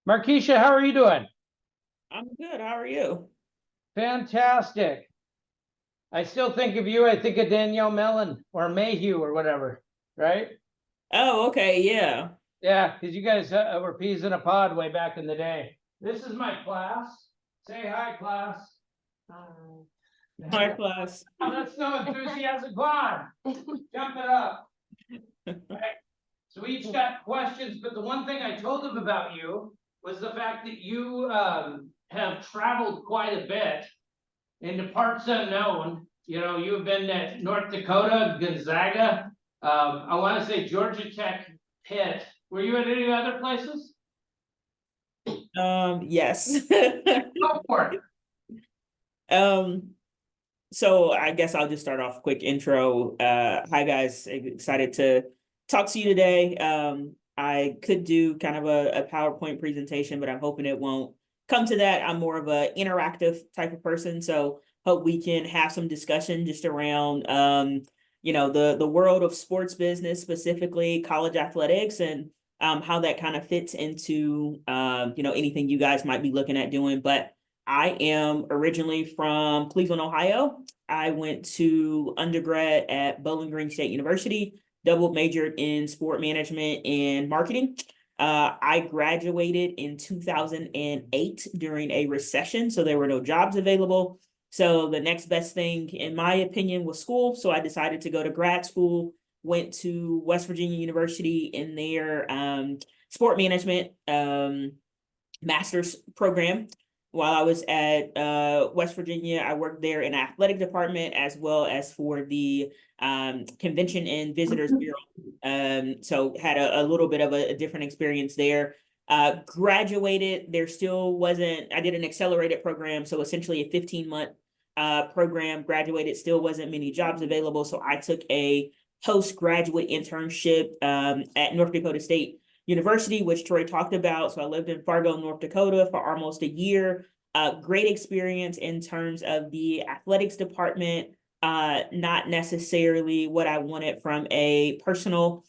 Markeisha, how are you doing? I'm good. How are you? Fantastic. I still think of you. I think of Danielle Mellon or Mayhew or whatever, right? Oh, okay. Yeah. Yeah, because you guys were peas in a pod way back in the day. This is my class. Say hi, class. Hi, class. That's no enthusiasm. Go on. Jump it up. Right. So we each got questions, but the one thing I told them about you was the fact that you have traveled quite a bit into parts unknown. You know, you've been at North Dakota, Gonzaga. I want to say Georgia Tech, Pitt. Were you at any other places? Yes. Go for it. Um, so I guess I'll just start off a quick intro. Hi guys, excited to talk to you today. I could do kind of a PowerPoint presentation, but I'm hoping it won't come to that. I'm more of an interactive type of person, so hope we can have some discussion just around the world of sports business, specifically college athletics, and how that kind of fits into anything you guys might be looking at doing. But I am originally from Cleveland, Ohio. I went to undergrad at Bowling Green State University, double majored in sport management and marketing. I graduated in 2008 during a recession, so there were no jobs available. So the next best thing, in my opinion, was school. So I decided to go to grad school, went to West Virginia University in their sport management master's program. While I was at West Virginia, I worked there in athletic department as well as for the Convention and Visitors Bureau. So had a little bit of a different experience there. Graduated, there still wasn't, I did an accelerated program, so essentially a 15-month program, graduated, still wasn't many jobs available. So I took a postgraduate internship at North Dakota State University, which Troy talked about. So I lived in Fargo, North Dakota for almost a year. Great experience in terms of the athletics department, not necessarily what I wanted from a personal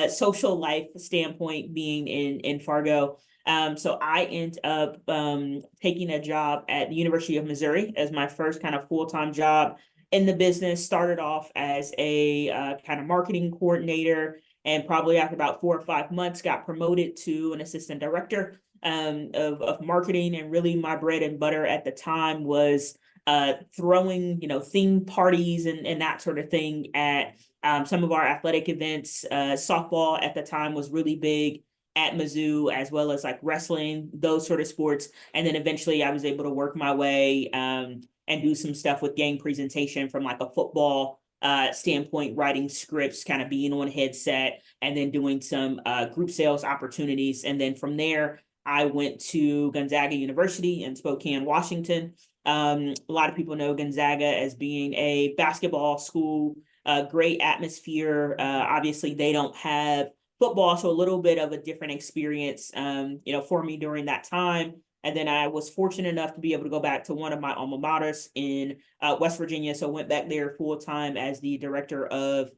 social life standpoint being in Fargo. So I ended up taking a job at the University of Missouri as my first kind of full-time job in the business. Started off as a kind of marketing coordinator, and probably after about 4 or 5 months got promoted to an assistant director of marketing. And really my bread and butter at the time was throwing theme parties and that sort of thing at some of our athletic events. Softball at the time was really big at Mizzou, as well as like wrestling, those sort of sports. And then eventually I was able to work my way and do some stuff with game presentation from like a football standpoint, writing scripts, kind of being on headset, and then doing some group sales opportunities. And then from there, I went to Gonzaga University in Spokane, Washington. A lot of people know Gonzaga as being a basketball school, great atmosphere. Obviously, they don't have football, so a little bit of a different experience, for me during that time. And then I was fortunate enough to be able to go back to one of my alma maters in West Virginia. So went back there full time as the director of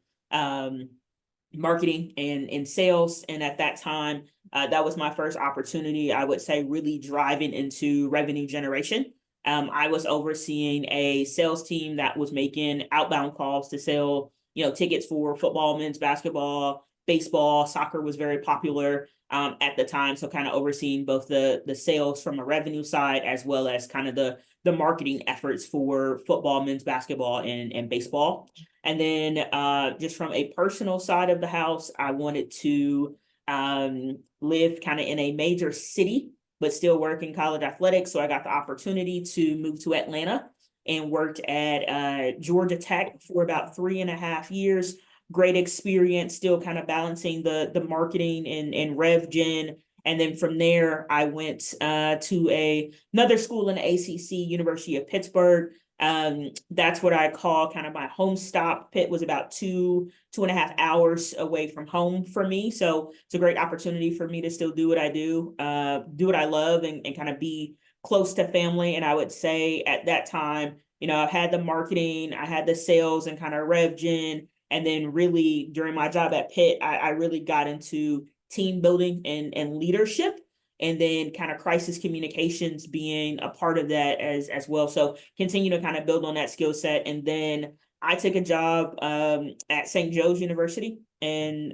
marketing and sales. And at that time, that was my first opportunity, I would say, really driving into revenue generation. I was overseeing a sales team that was making outbound calls to sell, tickets for football, men's basketball, baseball, soccer was very popular at the time. So kind of overseeing both the sales from a revenue side, as well as kind of the marketing efforts for football, men's basketball, and baseball. And then just from a personal side of the house, I wanted to live kind of in a major city, but still work in college athletics. So I got the opportunity to move to Atlanta and worked at Georgia Tech for about 3.5 years. Great experience, still kind of balancing the marketing and rev gen. And then from there, I went to another school in the ACC, University of Pittsburgh. That's what I call kind of my home stop. Pitt was about 2.5 hours away from home for me. So it's a great opportunity for me to still do what I do what I love, and kind of be close to family. And I would say at that time, I had the marketing, I had the sales and kind of rev gen. And then really during my job at Pitt, I really got into team building and leadership. and then kind of crisis communications being a part of that as well. So continue to kind of build on that skill set. And then I took a job at St. Joe's University in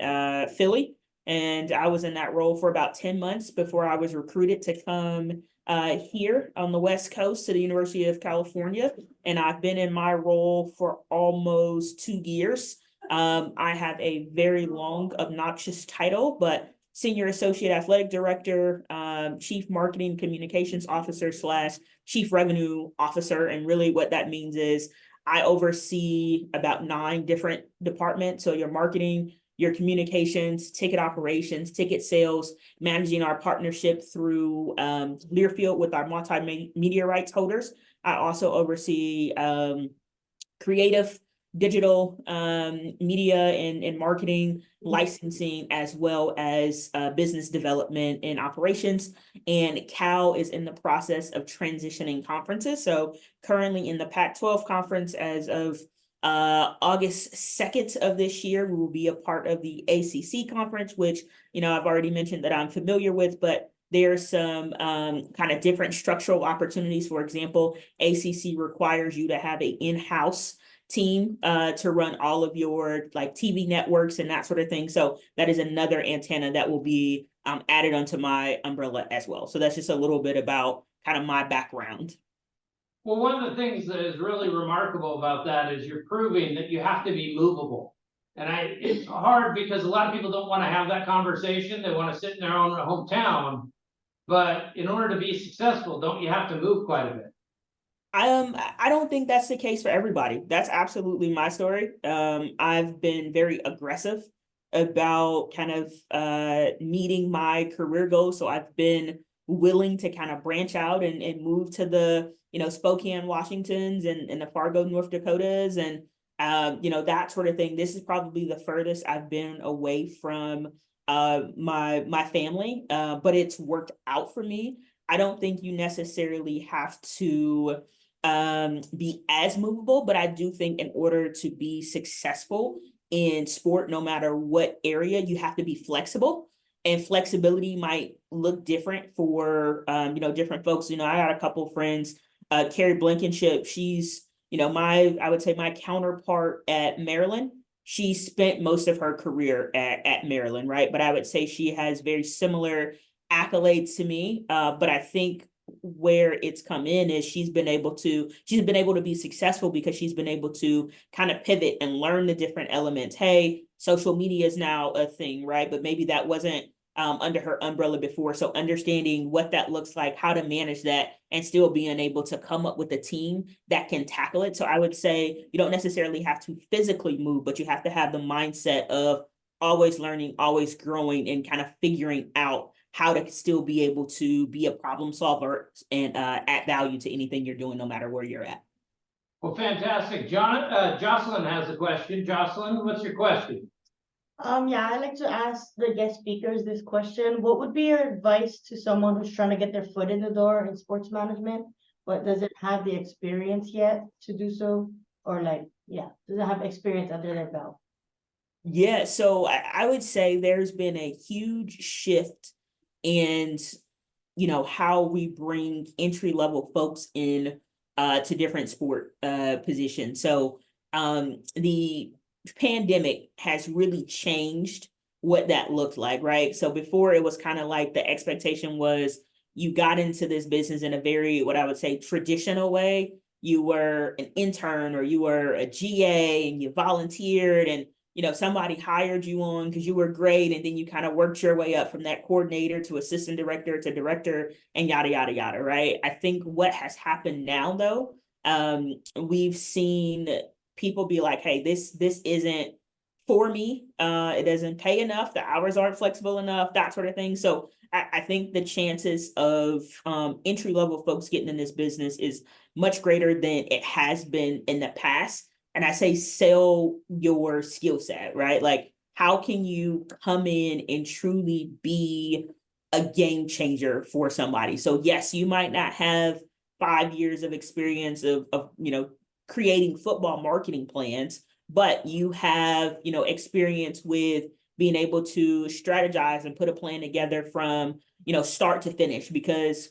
Philly, and I was in that role for about 10 months before I was recruited to come here on the West Coast to the University of California. And I've been in my role for almost 2 years. I have a very long, obnoxious title, but Senior Associate Athletic Director, Chief Marketing Communications Officer / Chief Revenue Officer. And really what that means is I oversee about 9 different departments. So your marketing, your communications, ticket operations, ticket sales, managing our partnership through Learfield with our multimedia rights holders. I also oversee creative, digital media and marketing, licensing, as well as business development and operations. And Cal is in the process of transitioning conferences. So currently in the Pac-12 conference as of August 2nd of this year, we will be a part of the ACC conference, which, I've already mentioned that I'm familiar with, but there's some kind of different structural opportunities. For example, ACC requires you to have an in-house team to run all of your like TV networks and that sort of thing. So that is another antenna that will be added onto my umbrella as well. So that's just a little bit about kind of my background. Well, one of the things that is really remarkable about that is you're proving that you have to be movable. And it's hard because a lot of people don't want to have that conversation. They want to sit in their own hometown. But in order to be successful, don't you have to move quite a bit? I don't think that's the case for everybody. That's absolutely my story. I've been very aggressive about kind of meeting my career goals. So I've been willing to kind of branch out and move to the, Spokane, Washingtons and the Fargo, North Dakotas, and that sort of thing. This is probably the furthest I've been away from my family, but it's worked out for me. I don't think you necessarily have to be as movable, but I do think in order to be successful in sport, no matter what area, you have to be flexible. And flexibility might look different for different folks. I got a couple of friends, Carrie Blankenship, she's, I would say my counterpart at Maryland. She spent most of her career at Maryland, right? But I would say she has very similar accolades to me. But I think where it's come in is she's been able to be successful because she's been able to kind of pivot and learn the different elements. Hey, social media is now a thing, right? But maybe that wasn't under her umbrella before. So understanding what that looks like, how to manage that, and still being able to come up with a team that can tackle it. So I would say you don't necessarily have to physically move, but you have to have the mindset of always learning, always growing, and kind of figuring out how to still be able to be a problem solver and add value to anything you're doing, no matter where you're at. Well, fantastic. Jocelyn has a question. Jocelyn, what's your question? Yeah, I'd like to ask the guest speakers this question. What would be your advice to someone who's trying to get their foot in the door in sports management, but doesn't have the experience yet to do so? Or doesn't have experience under their belt? Yeah, so I would say there's been a huge shift in, how we bring entry-level folks in to different sport positions. So the pandemic has really changed what that looked like, right? So before it was kind of like the expectation was you got into this business in a very, what I would say, traditional way. You were an intern or you were a GA and you volunteered and somebody hired you on because you were great. And then you kind of worked your way up from that coordinator to assistant director to director and yada, yada, yada, right? I think what has happened now, though, we've seen people be like, hey, this isn't for me. It doesn't pay enough. The hours aren't flexible enough, that sort of thing. So I think the chances of entry-level folks getting in this business is much greater than it has been in the past. And I say sell your skill set, right? Like, how can you come in and truly be a game changer for somebody? So yes, you might not have 5 years of experience of creating football marketing plans, but you have, experience with being able to strategize and put a plan together from, start to finish, because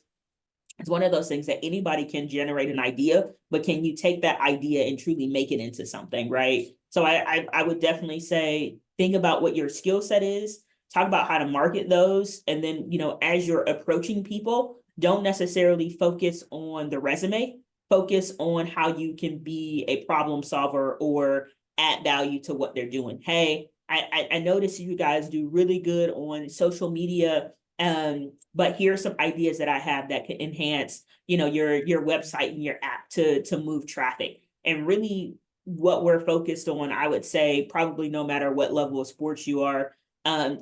it's one of those things that anybody can generate an idea, but can you take that idea and truly make it into something, right? So I would definitely say, think about what your skill set is, talk about how to market those, and then, as you're approaching people, don't necessarily focus on the resume, focus on how you can be a problem solver or add value to what they're doing. Hey, I noticed you guys do really good on social media, but here are some ideas that I have that can enhance, your website and your app to move traffic. And really what we're focused on, I would say, probably no matter what level of sports you are,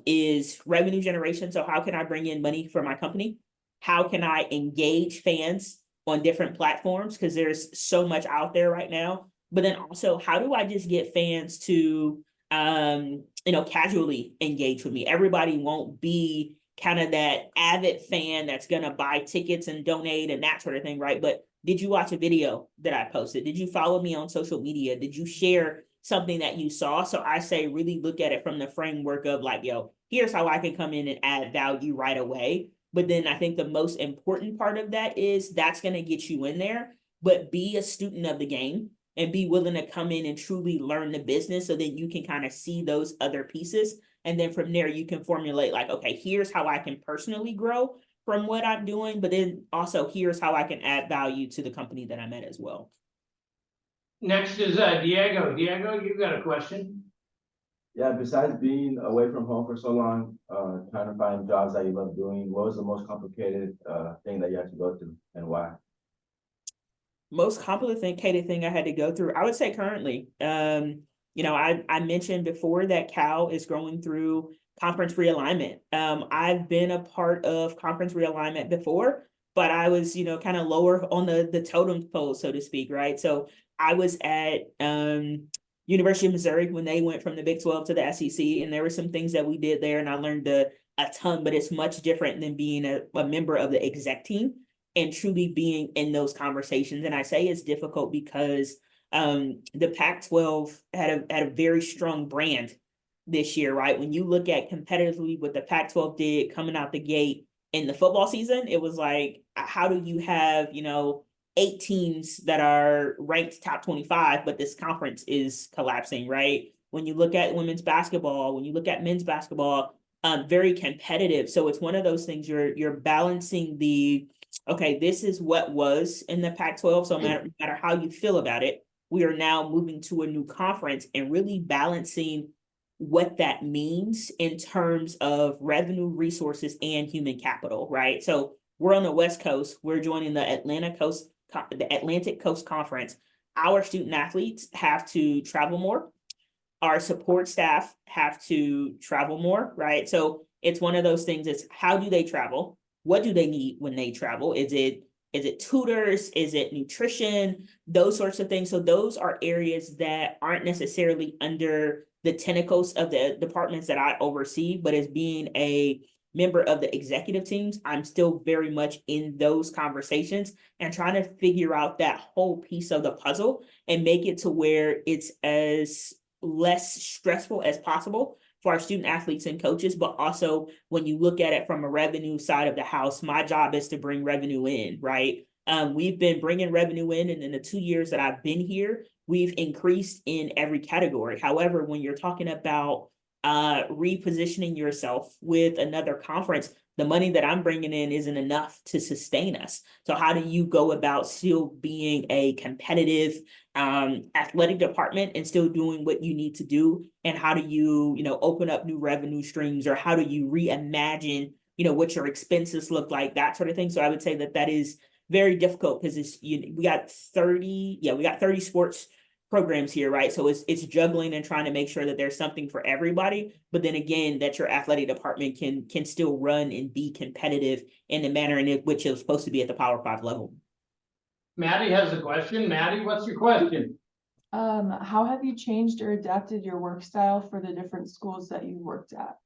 is revenue generation. So how can I bring in money for my company? How can I engage fans on different platforms? Because there's so much out there right now. But then also, how do I just get fans to, casually engage with me? Everybody won't be kind of that avid fan that's going to buy tickets and donate and that sort of thing, right? But did you watch a video that I posted? Did you follow me on social media? Did you share something that you saw? So I say, really look at it from the framework of like, here's how I can come in and add value right away. But then I think the most important part of that is that's going to get you in there, but be a student of the game and be willing to come in and truly learn the business so that you can kind of see those other pieces. And then from there, you can formulate like, okay, here's how I can personally grow from what I'm doing, but then also here's how I can add value to the company that I'm at as well. Next is Diego. Diego, you got a question? Yeah, besides being away from home for so long, trying to find jobs that you love doing, what was the most complicated thing that you had to go through and why? Most complicated thing I had to go through, I would say currently, I mentioned before that Cal is going through conference realignment. I've been a part of conference realignment before, but I was, kind of lower on the totem pole, so to speak, right? So I was at University of Missouri when they went from the Big 12 to the SEC, and there were some things that we did there, and I learned a ton, but it's much different than being a member of the exec team and truly being in those conversations. And I say it's difficult because the Pac-12 had a very strong brand this year, right? When you look at competitively what the Pac-12 did coming out the gate in the football season, it was like, how do you have, 8 teams that are ranked top 25, but this conference is collapsing, right? When you look at women's basketball, when you look at men's basketball, very competitive. So it's one of those things you're balancing okay, this is what was in the Pac-12. So no matter how you feel about it, we are now moving to a new conference and really balancing what that means in terms of revenue, resources, and human capital, right? So we're on the West Coast. We're joining the Atlantic Coast Conference. Our student athletes have to travel more. Our support staff have to travel more, right? So it's one of those things. It's how do they travel? What do they need when they travel? Is it tutors? Is it nutrition? Those sorts of things. So those are areas that aren't necessarily under the tentacles of the departments that I oversee, but as being a member of the executive teams, I'm still very much in those conversations and trying to figure out that whole piece of the puzzle and make it to where it's as less stressful as possible for our student athletes and coaches. But also when you look at it from a revenue side of the house, my job is to bring revenue in, right? We've been bringing revenue in, and in the 2 years that I've been here, we've increased in every category. However, when you're talking about repositioning yourself with another conference, the money that I'm bringing in isn't enough to sustain us. So how do you go about still being a competitive athletic department and still doing what you need to do? And how do you, open up new revenue streams, or how do you reimagine, what your expenses look like, that sort of thing. So I would say that is very difficult because we got 30 sports programs here, right? So it's juggling and trying to make sure that there's something for everybody, but then again, that your athletic department can still run and be competitive in the manner in which it was supposed to be at the Power 5 level. Maddie has a question. Maddie, what's your question? How have you changed or adapted your work style for the different schools that you worked at?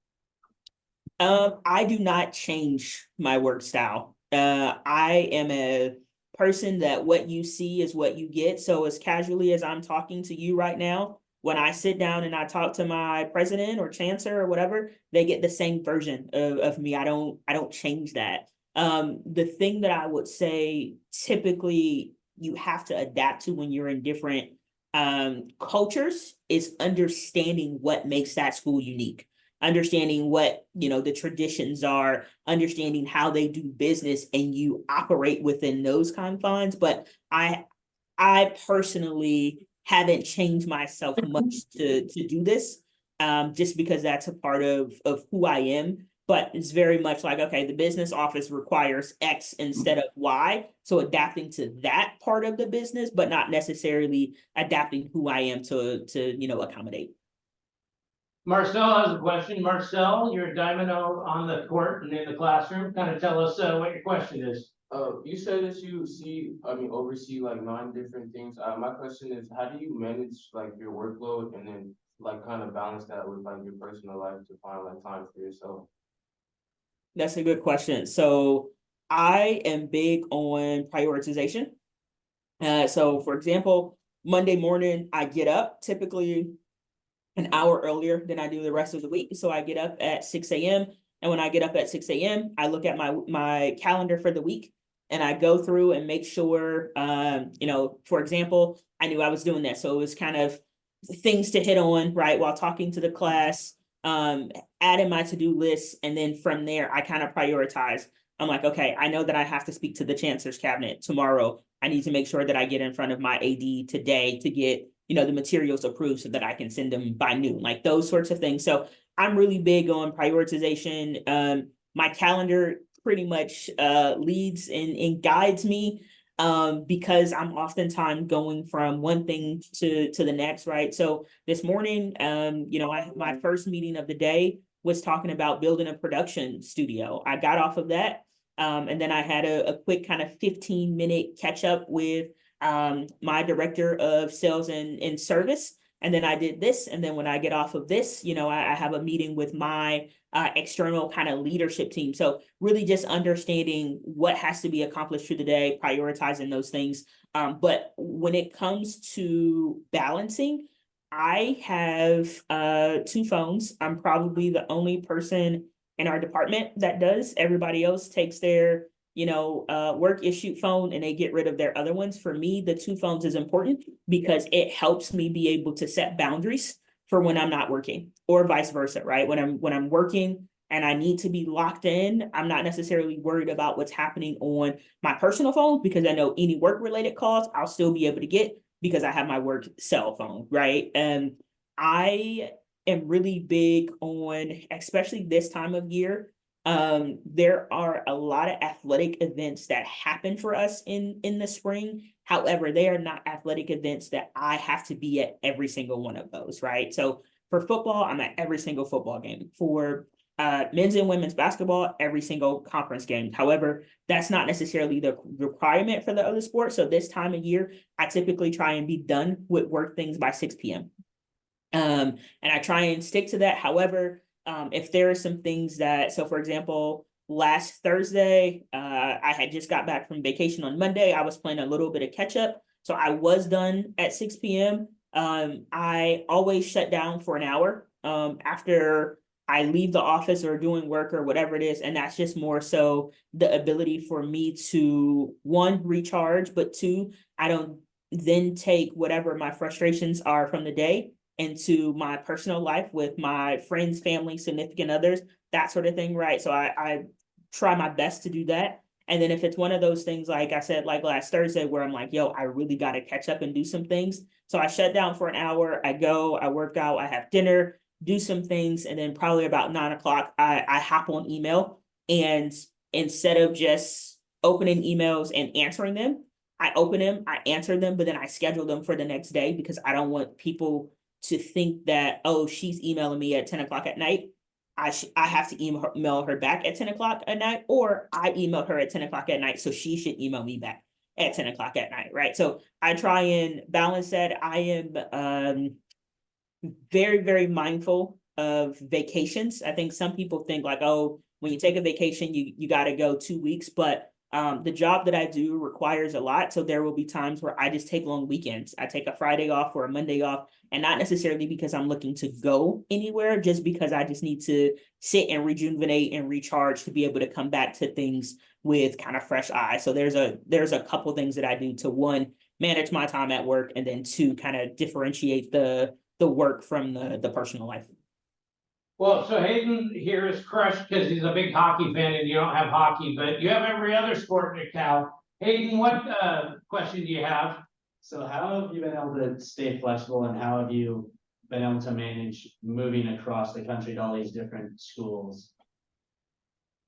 I do not change my work style. I am a person that what you see is what you get. So as casually as I'm talking to you right now, when I sit down and I talk to my president or chancellor or whatever, they get the same version of me. I don't change that. The thing that I would say typically you have to adapt to when you're in different cultures is understanding what makes that school unique, understanding what, the traditions are, understanding how they do business, and you operate within those confines. But I personally haven't changed myself much to do this, just because that's a part of who I am. But it's very much like, okay, the business office requires X instead of Y. So adapting to that part of the business, but not necessarily adapting who I am to accommodate. Marcel has a question. Marcel, you're a dynamo on the court and in the classroom. Kind of tell us what your question is. You said that you oversee like 9 different things. My question is, how do you manage like your workload and then like kind of balance that with like your personal life to find like time for yourself? That's a good question. So I am big on prioritization. So for example, Monday morning, I get up typically an hour earlier than I do the rest of the week. So I get up at 6 a.m. And when I get up at 6 a.m., I look at my calendar for the week and I go through and make sure, for example, I knew I was doing that. So it was kind of things to hit on, right, while talking to the class, adding my to-do list. And then from there, I kind of prioritize. I'm like, okay, I know that I have to speak to the chancellor's cabinet tomorrow. I need to make sure that I get in front of my AD today to get, the materials approved so that I can send them by noon, like those sorts of things. So I'm really big on prioritization. My calendar pretty much leads and guides me, because I'm oftentimes going from one thing to the next, right? So this morning, my first meeting of the day was talking about building a production studio. I got off of that, and then I had a quick kind of 15-minute catch up with my director of sales and service. And then I did this. And then when I get off of this, I have a meeting with my external kind of leadership team. So really just understanding what has to be accomplished through the day, prioritizing those things. But when it comes to balancing, I have 2 phones. I'm probably the only person in our department that does. Everybody else takes their work issue phone and they get rid of their other ones. For me, the 2 phones is important because it helps me be able to set boundaries for when I'm not working, or vice versa, right? When I'm working and I need to be locked in, I'm not necessarily worried about what's happening on my personal phone because I know any work related calls I'll still be able to get because I have my work cell phone, right? And I am really big on, especially this time of year, there are a lot of athletic events that happen for us in the spring. However, they are not athletic events that I have to be at every single one of those, right? So for football, I'm at every single football game. For men's and women's basketball, every single conference game. However, that's not necessarily the requirement for the other sports. So this time of year, I typically try and be done with work things by 6 p.m. And I try and stick to that. However, if there are some things that, so for example, last Thursday, I had just got back from vacation on Monday. I was playing a little bit of catch up. So I was done at 6 p.m. I always shut down for an hour after I leave the office or doing work or whatever it is. And that's just more so the ability for me to, 1, recharge, but 2, I don't then take whatever my frustrations are from the day into my personal life with my friends, family, significant others, that sort of thing, right? So I try my best to do that. And then if it's one of those things, like I said, like last Thursday, where I'm like, yo, I really got to catch up and do some things. So I shut down for an hour, I go, I work out, I have dinner, do some things. And then probably about 9 o'clock, I hop on email. And instead of just opening emails and answering them, I open them, I answer them, but then I schedule them for the next day because I don't want people to think that, oh, she's emailing me at 10 o'clock at night. I have to email her back at 10 o'clock at night, or I email her at 10 o'clock at night, so she should email me back at 10 o'clock at night, right? So I try and balance that. I am very, very mindful of vacations. I think some people think like, oh, when you take a vacation, you got to go 2 weeks, but The job that I do requires a lot. So there will be times where I just take long weekends. I take a Friday off or a Monday off, and not necessarily because I'm looking to go anywhere, just because I just need to sit and rejuvenate and recharge to be able to come back to things with kind of fresh eyes. So there's a couple things that I do to, one, manage my time at work, and then two, kind of differentiate the work from the personal life. Well, so Hayden here is crushed because he's a big hockey fan and you don't have hockey, but you have every other sport at Cal. Hayden, what question do you have? So how have you been able to stay flexible and how have you been able to manage moving across the country to all these different schools?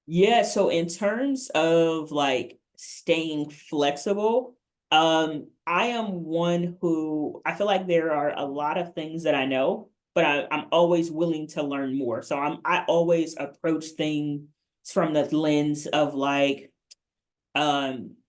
Yeah, so in terms of like staying flexible, I am one who, I feel like there are a lot of things that I know, but I'm always willing to learn more. So I always approach things from the lens of like,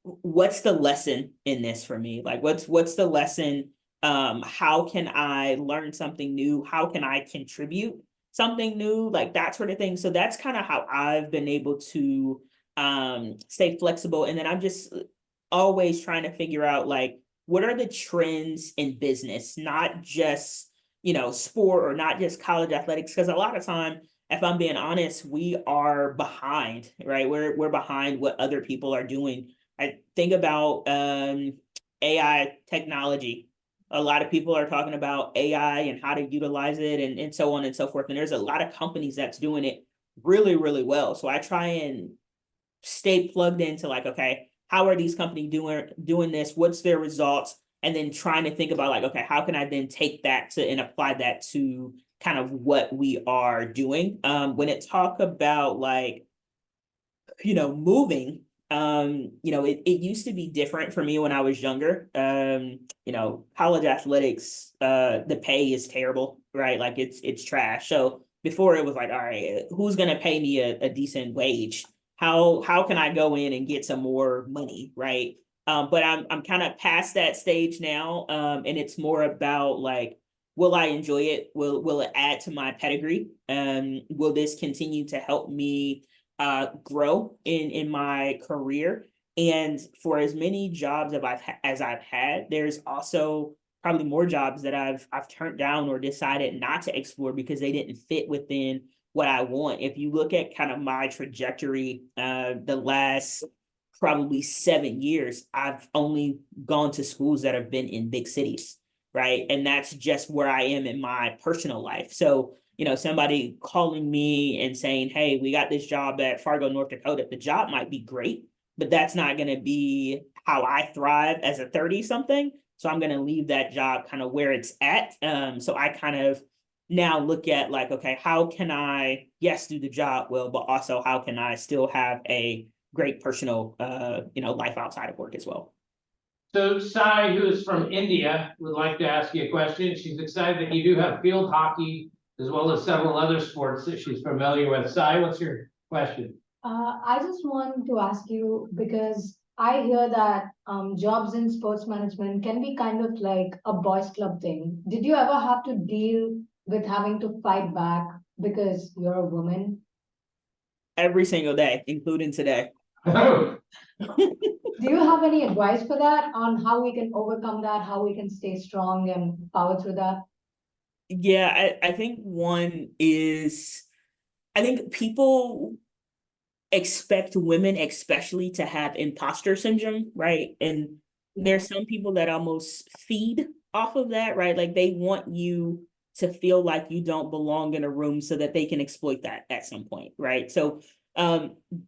what's the lesson in this for me? Like what's the lesson? How can I learn something new? How can I contribute something new? Like that sort of thing. So that's kind of how I've been able to stay flexible. And then I'm just always trying to figure out like what are the trends in business, not just sport or not just college athletics, because a lot of time, if I'm being honest, we are behind, right? We're behind what other people are doing. I think about AI technology. A lot of people are talking about AI and how to utilize it and so on and so forth. And there's a lot of companies that's doing it really, really well. So I try and stay plugged into like, okay, how are these companies doing this? What's their results? And then trying to think about like, okay, how can I then take that to and apply that to kind of what we are doing? When it talk about like, moving, it used to be different for me when I was younger. College athletics, the pay is terrible, right? Like it's trash. So before it was like, all right, who's gonna pay me a decent wage? How can I go in and get some more money, right? But I'm kind of past that stage now, and it's more about like, will I enjoy it? Will it add to my pedigree? Will this continue to help me grow in my career? And for as many jobs as I've had, there's also probably more jobs that I've turned down or decided not to explore because they didn't fit within what I want. If you look at kind of my trajectory, the last probably 7 years, I've only gone to schools that have been in big cities, right? And that's just where I am in my personal life. So, somebody calling me and saying, hey, we got this job at Fargo, North Dakota. The job might be great, but that's not going to be how I thrive as a 30-something. So I'm going to leave that job kind of where it's at. So I kind of now look at like, okay, how can I, yes, do the job well, but also how can I still have a great personal, life outside of work as well. So Sai, who is from India, would like to ask you a question. She's excited that you do have field hockey as well as several other sports that she's familiar with. Sai, what's your question? I just want to ask you because I hear that jobs in sports management can be kind of like a boys' club thing. Did you ever have to deal with having to fight back because you're a woman? Every single day, including today. Do you have any advice for that on how we can overcome that, how we can stay strong and power through that? Yeah, I think one is, I think people expect women especially to have imposter syndrome, right? And there's some people that almost feed off of that, right? Like they want you to feel like you don't belong in a room so that they can exploit that at some point, right? So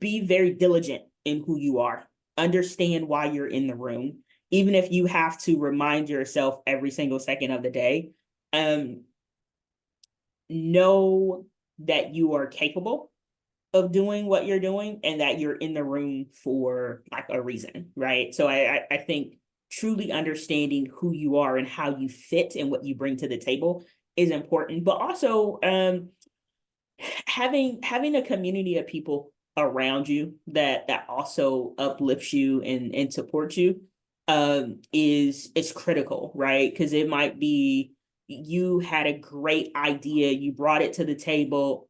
be very diligent in who you are. Understand why you're in the room, even if you have to remind yourself every single second of the day. Know that you are capable of doing what you're doing and that you're in the room for like a reason, right? So I think truly understanding who you are and how you fit and what you bring to the table is important, but also having a community of people around you that also uplifts you and supports you is critical, right? Because it might be you had a great idea, you brought it to the table,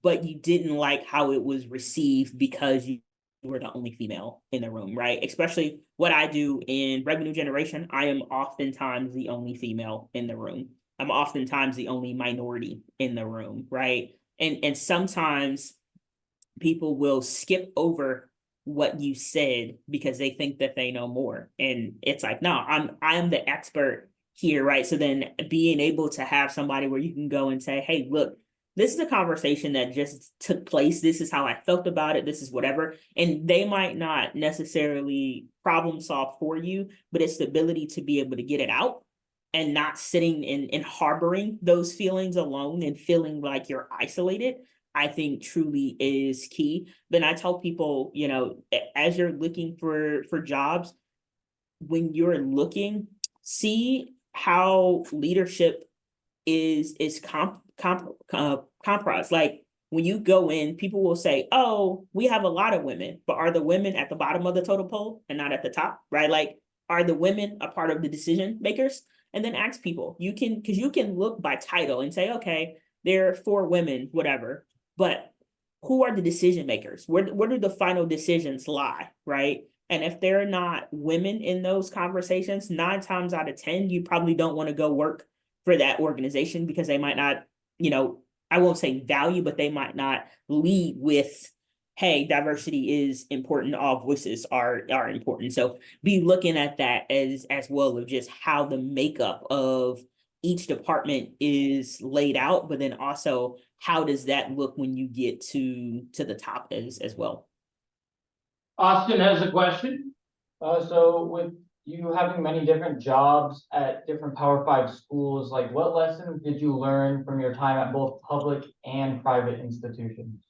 but you didn't like how it was received because you we're the only female in the room, right? Especially what I do in revenue generation, I am oftentimes the only female in the room. I'm oftentimes the only minority in the room, right? And sometimes people will skip over what you said because they think that they know more. And it's like, no, I'm the expert here, right? So then being able to have somebody where you can go and say, hey, look, this is a conversation that just took place. This is how I felt about it. This is whatever. And they might not necessarily problem solve for you, but it's the ability to be able to get it out and not sitting and harboring those feelings alone and feeling like you're isolated, I think truly is key. Then I tell people, you know, as you're looking for jobs, when you're looking, see how leadership is comprised. Like when you go in, people will say, oh, we have a lot of women, but are the women at the bottom of the totem pole and not at the top, right? Like, are the women a part of the decision makers? And then ask people, because you can look by title and say, okay, there are 4 women, whatever, but who are the decision makers? Where do the final decisions lie, right? And if there are not women in those conversations, 9 times out of 10, you probably don't want to go work for that organization because they might not, you know, I won't say value, but they might not lead with, hey, diversity is important. All voices are important. So be looking at that as well of just how the makeup of each department is laid out, but then also how does that look when you get to the top as well. Austin has a question. So with you having many different jobs at different Power 5 schools, like what lessons did you learn from your time at both public and private institutions?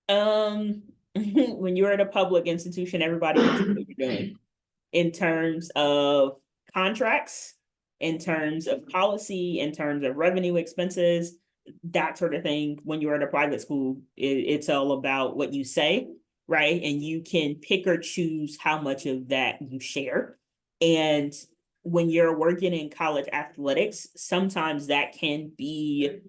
When you're at a public institution, everybody can see what you're doing in terms of contracts, in terms of policy, in terms of revenue expenses, that sort of thing. When you're at a private school, it's all about what you say, right? And you can pick or choose how much of that you share. And when you're working in college athletics, sometimes that can be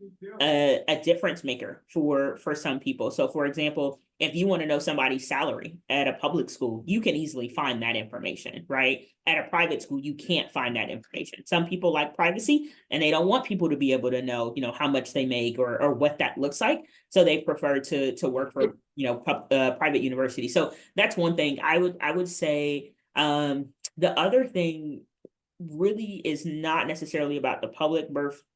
a difference maker for some people. So for example, if you want to know somebody's salary at a public school, you can easily find that information, right? At a private school, you can't find that information. Some people like privacy and they don't want people to be able to know, you know, how much they make or what that looks like. So they prefer to work for, you know, private university. So that's one thing I would say. The other thing really is not necessarily about the public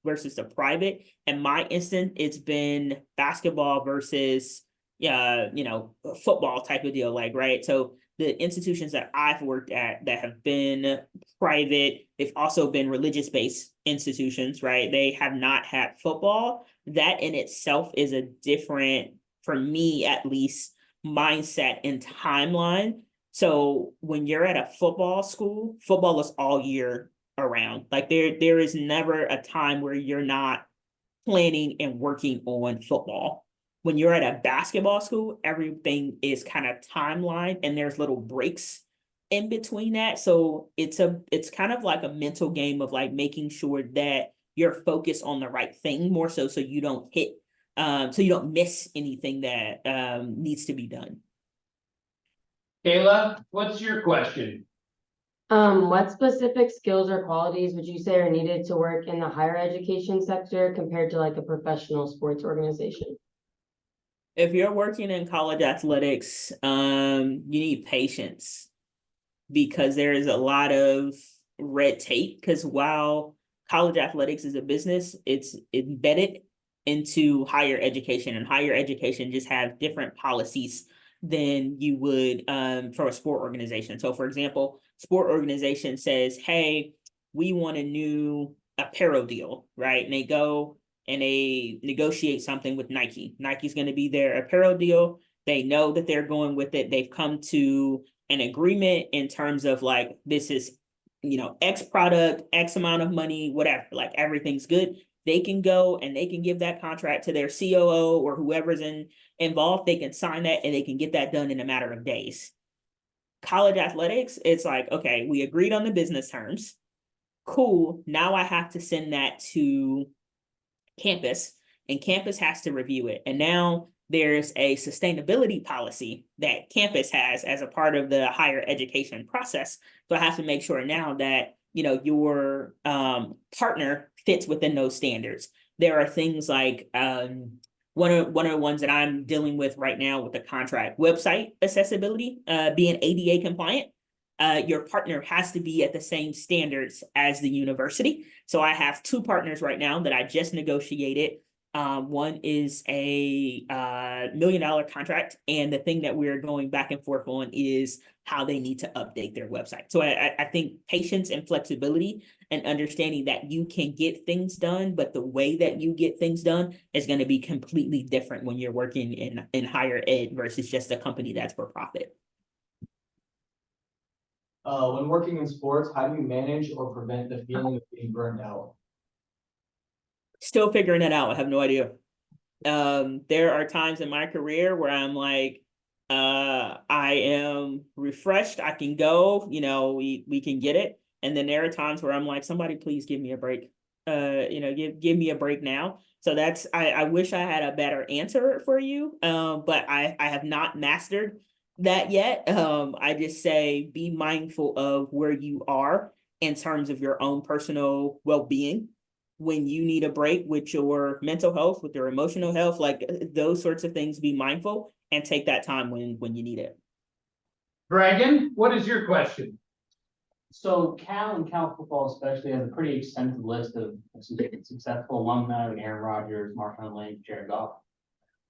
versus the private. In my instance, it's been basketball versus you know, football type of deal, like, right? So the institutions that I've worked at that have been private, they've also been religious-based institutions, right? They have not had football. That in itself is a different, for me at least, mindset and timeline. So when you're at a football school, football is all year around. Like there is never a time where you're not planning and working on football. When you're at a basketball school, everything is kind of timeline and there's little breaks in between that. So it's kind of like a mental game of like making sure that you're focused on the right thing more so you don't hit, so you don't miss anything that needs to be done. Kayla, what's your question? What specific skills or qualities would you say are needed to work in the higher education sector compared to like a professional sports organization? If you're working in college athletics, you need patience because there is a lot of red tape. Because while college athletics is a business, it's embedded into higher education, and higher education just have different policies than you would for a sport organization. So for example, sport organization says, hey, we want a new apparel deal, right? And they go and they negotiate something with Nike. Nike's going to be their apparel deal. They know that they're going with it. They've come to an agreement in terms of like, this is, you know, X product, X amount of money, whatever, like everything's good. They can go and they can give that contract to their COO or whoever's involved. They can sign that and they can get that done in a matter of days. College athletics, it's like, okay, we agreed on the business terms. Cool. Now I have to send that to campus and campus has to review it. And now there's a sustainability policy that campus has as a part of the higher education process. So I have to make sure now that, you know, your partner fits within those standards. There are things like one of the ones that I'm dealing with right now with the contract, website accessibility, being ADA compliant. Your partner has to be at the same standards as the university. So I have two partners right now that I just negotiated. One is a $1 million contract, and the thing that we're going back and forth on is how they need to update their website. So I think patience and flexibility and understanding that you can get things done, but the way that you get things done is going to be completely different when you're working in higher ed versus just a company that's for profit. When working in sports, how do you manage or prevent the feeling of being burned out? Still figuring that out. I have no idea. There are times in my career where I'm like, I am refreshed. I can go, you know, we can get it. And then there are times where I'm like, somebody please give me a break. You know, give me a break now. So that's, I wish I had a better answer for you. But I have not mastered that yet. I just say be mindful of where you are in terms of your own personal well-being. When you need a break with your mental health, with your emotional health, like those sorts of things, be mindful and take that time when you need it. Dragon, what is your question? So Cal and Cal football especially has a pretty extensive list of successful alumni like Aaron Rodgers, Marshawn Lynch, Jared Goff.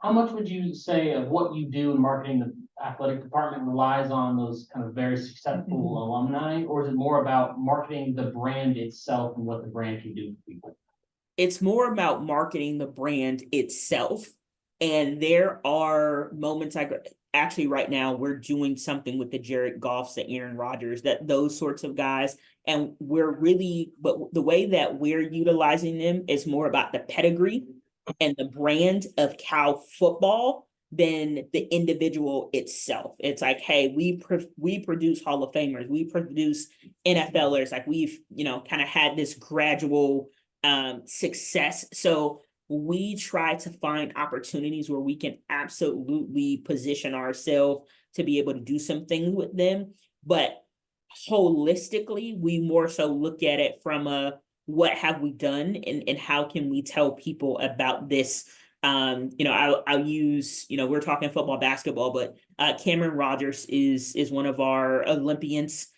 How much would you say of what you do in marketing the athletic department relies on those kind of very successful alumni, or is it more about marketing the brand itself and what the brand can do for people? It's more about marketing the brand itself. And there are moments actually right now we're doing something with the Jared Goffs, the Aaron Rodgers, that those sorts of guys. And we're really, but the way that we're utilizing them is more about the pedigree and the brand of Cal football than the individual itself. It's like, hey, we produce Hall of Famers, we produce NFLers, like we've, you know, kind of had this gradual success. So we try to find opportunities where we can absolutely position ourselves to be able to do some things with them. But holistically, we more so look at it from a what have we done and how can we tell people about this. You know, I'll use, you know, we're talking football, basketball, but Cameron Rodgers is one of our Olympians.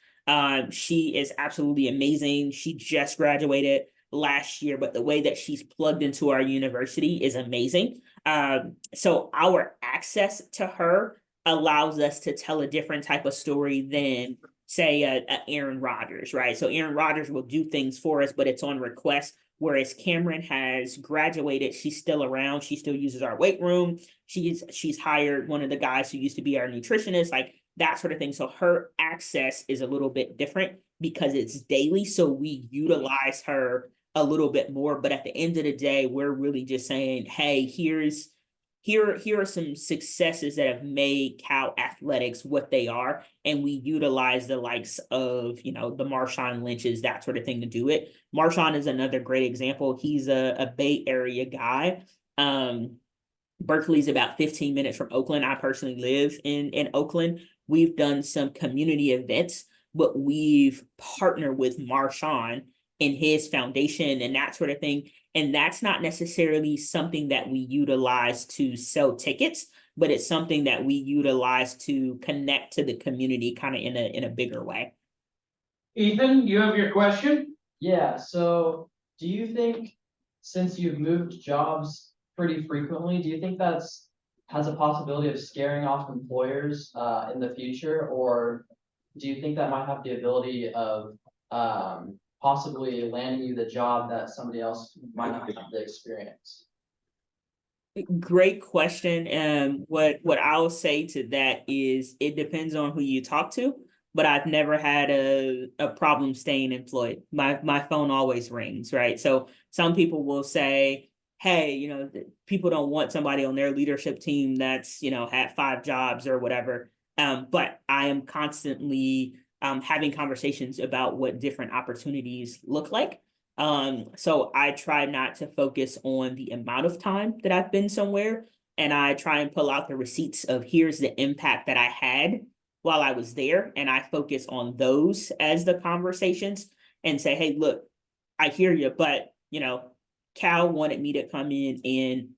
She is absolutely amazing. She just graduated last year, but the way that she's plugged into our university is amazing. So our access to her allows us to tell a different type of story than say Aaron Rodgers, right? So Aaron Rodgers will do things for us, but it's on request. Whereas Cameron has graduated, she's still around. She still uses our weight room. She's hired one of the guys who used to be our nutritionist, like that sort of thing. So her access is a little bit different because it's daily. So we utilize her a little bit more, but at the end of the day, we're really just saying, hey, here are some successes that have made Cal athletics what they are, and we utilize the likes of, you know, the Marshawn Lynches, that sort of thing to do it. Marshawn is another great example. He's a Bay Area guy. Berkeley's about 15 minutes from Oakland. I personally live in Oakland. We've done some community events, but we've partnered with Marshawn in his foundation and that sort of thing. And that's not necessarily something that we utilize to sell tickets, but it's something that we utilize to connect to the community kind of in a bigger way. Ethan, you have your question? Yeah, so do you think, since you've moved jobs pretty frequently, do you think has a possibility of scaring off employers in the future? Or do you think that might have the ability of possibly landing you the job that somebody else might not have the experience? Great question. What I'll say to that is it depends on who you talk to, but I've never had a problem staying employed. My phone always rings, right? So some people will say, hey, you know, people don't want somebody on their leadership team that's, you know, had 5 jobs or whatever. But I am constantly having conversations about what different opportunities look like. So I try not to focus on the amount of time that I've been somewhere, and I try and pull out the receipts of here's the impact that I had while I was there, and I focus on those as the conversations and say, hey, look, I hear you, but Cal wanted me to come in and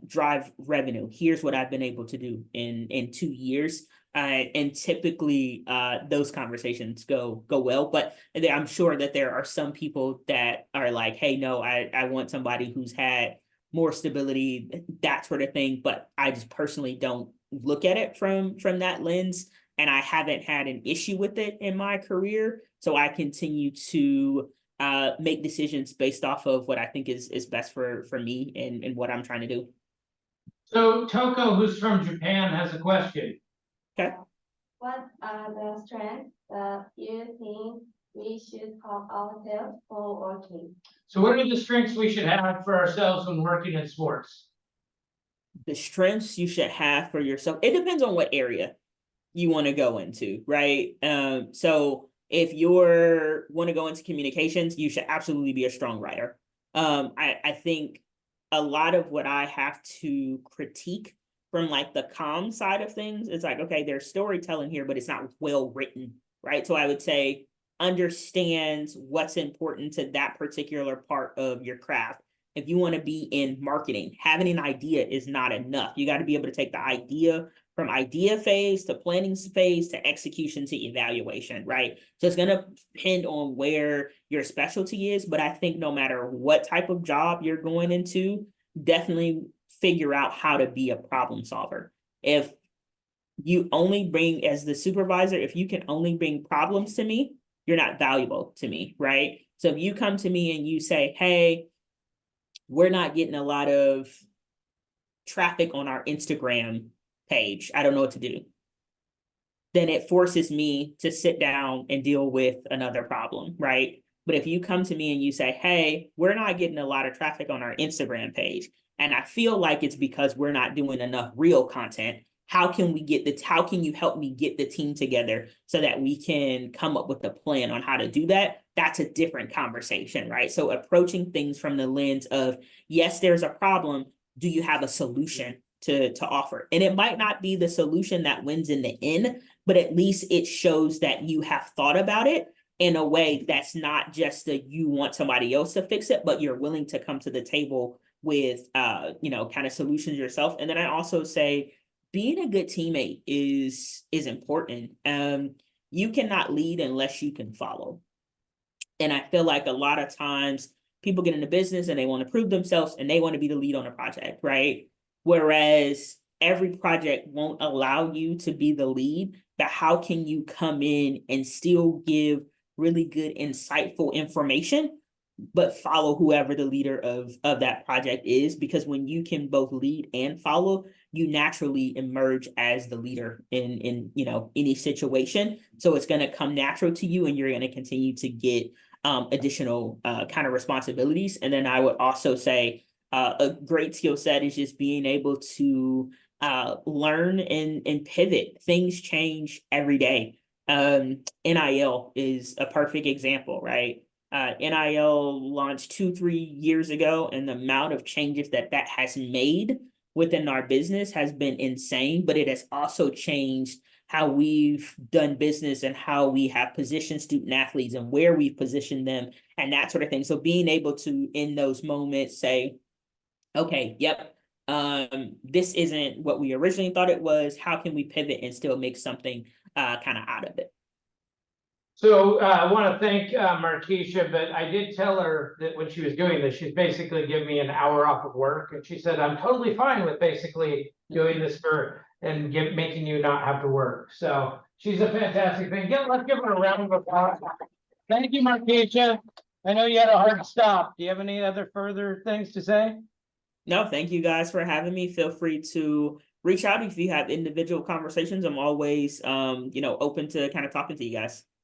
drive revenue. Here's what I've been able to do in 2 years. And typically those conversations go well, but I'm sure that there are some people that are like, hey, no, I want somebody who's had more stability, that sort of thing. But I just personally don't look at it from that lens. And I haven't had an issue with it in my career. So I continue to make decisions based off of what I think is best for me and what I'm trying to do. So Toko, who's from Japan, has a question. Okay. What are the strengths that you think we should have ourselves for working? So what are the strengths we should have for ourselves when working in sports? The strengths you should have for yourself, it depends on what area you want to go into, right? So if you're want to go into communications, you should absolutely be a strong writer. I think a lot of what I have to critique from like the comm side of things, it's like, okay, there's storytelling here, but it's not well written, right? So I would say understand what's important to that particular part of your craft. If you want to be in marketing, having an idea is not enough. You got to be able to take the idea from idea phase to planning phase to execution to evaluation, right? So it's going to depend on where your specialty is, but I think no matter what type of job you're going into, definitely figure out how to be a problem solver. If you only bring, as the supervisor, if you can only bring problems to me, you're not valuable to me, right? So if you come to me and you say, hey, we're not getting a lot of traffic on our Instagram page, I don't know what to do, then it forces me to sit down and deal with another problem, right? But if you come to me and you say, hey, we're not getting a lot of traffic on our Instagram page, and I feel like it's because we're not doing enough real content, how can you help me get the team together so that we can come up with a plan on how to do that? That's a different conversation, right? So approaching things from the lens of, yes, there's a problem. Do you have a solution to offer? And it might not be the solution that wins in the end, but at least it shows that you have thought about it in a way that's not just that you want somebody else to fix it, but you're willing to come to the table with, kind of solutions yourself. And then I also say, being a good teammate is important. You cannot lead unless you can follow. And I feel like a lot of times people get into business and they want to prove themselves and they want to be the lead on a project, right? Whereas every project won't allow you to be the lead, but how can you come in and still give really good, insightful information, but follow whoever the leader of that project is? Because when you can both lead and follow, you naturally emerge as the leader in any situation. So it's going to come natural to you, and you're going to continue to get additional kind of responsibilities. And then I would also say a great skill set is just being able to learn and pivot. Things change every day. NIL is a perfect example, right? NIL launched 2-3 years ago, and the amount of changes that has made within our business has been insane, but it has also changed how we've done business and how we have positioned student athletes and where we've positioned them and that sort of thing. So being able to, in those moments, say, okay, yep, this isn't what we originally thought it was. How can we pivot and still make something kind of out of it? So I want to thank Markeisha, but I did tell her that when she was doing this, she's basically giving me an hour off of work. And she said, I'm totally fine with basically doing this and making you not have to work. So she's a fantastic thing. Let's give her a round of applause. Thank you, Markeisha. I know you had a hard stop. Do you have any other further things to say? No, thank you guys for having me. Feel free to reach out if you have individual conversations. I'm always, open to kind of talking to you guys.